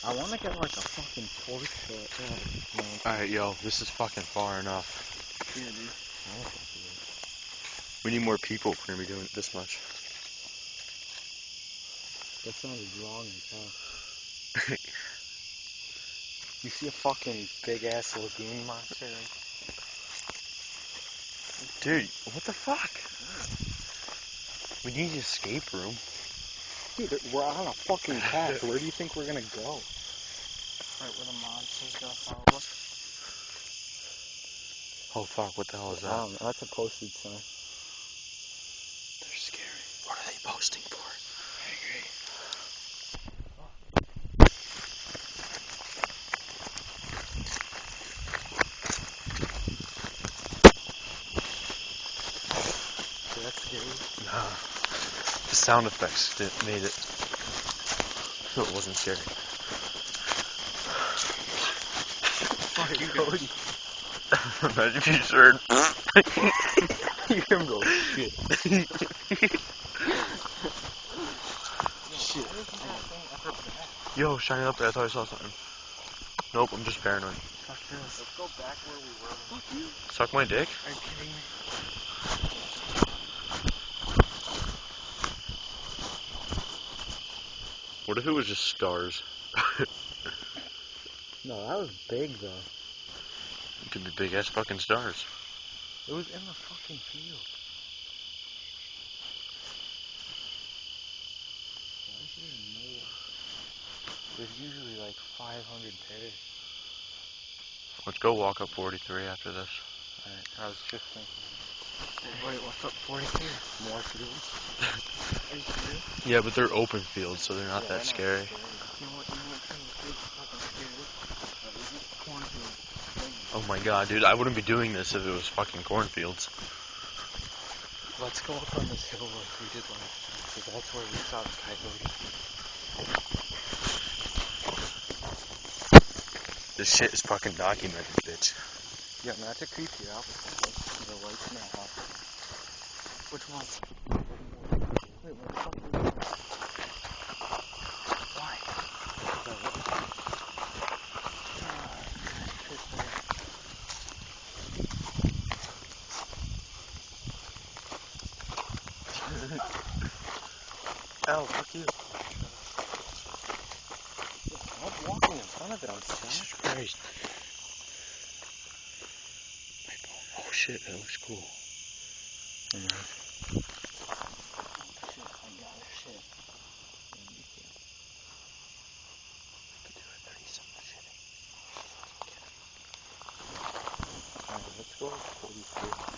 I want to get like a fucking Porsche. Alright, yo, this is fucking far enough. Yeah, dude. We need more people if we're gonna be doing it this much. That sounded wrong as hell. You see a fucking big ass lagoon monster? Dude, what the fuck? We need an escape room. Dude, we're on a fucking path. Where do you think we're gonna go? Right where the monster's gonna follow us. Oh fuck, what the hell is that? I don't know. That's a postage sign. They're scary. What are they posting for? I agree. Is that scary? Nah. The sound effects made it so it wasn't scary. Fuck you, Cody. Imagine if you heard. You hear him go, shit. Shit. Yo, shining up there, I thought I saw something. Nope, I'm just paranoid. Fuck this. Let's go back where we were. Fuck you. Suck my dick? Are you kidding me? What if it was just stars? No, that was big though. It could be big ass fucking stars. It was in the fucking field. Why is there more? There's usually like 500 pairs. Let's go walk up 43 after this. Alright, I was just thinking. Wait, what's up 43? More fields? Are you serious? Yeah, but they're open fields, so they're not that scary. You know what kind of big fucking scary? Cornfield. Oh my god, dude, I wouldn't be doing this if it was fucking cornfields. Let's go up on this hill like we did last time, because that's where we saw the coyote. This shit is fucking documented, bitch. Yeah, not to creep you out, but the lights in the house. Which one? Wait, what the fuck is that? Why? Ow, fuck you. Stop walking in front of it, I'm Jesus sorry. Christ. Oh shit, that looks cool. Oh, Shit, I got it. Shit. Could do a 30-some shit. Alright, let's go 43.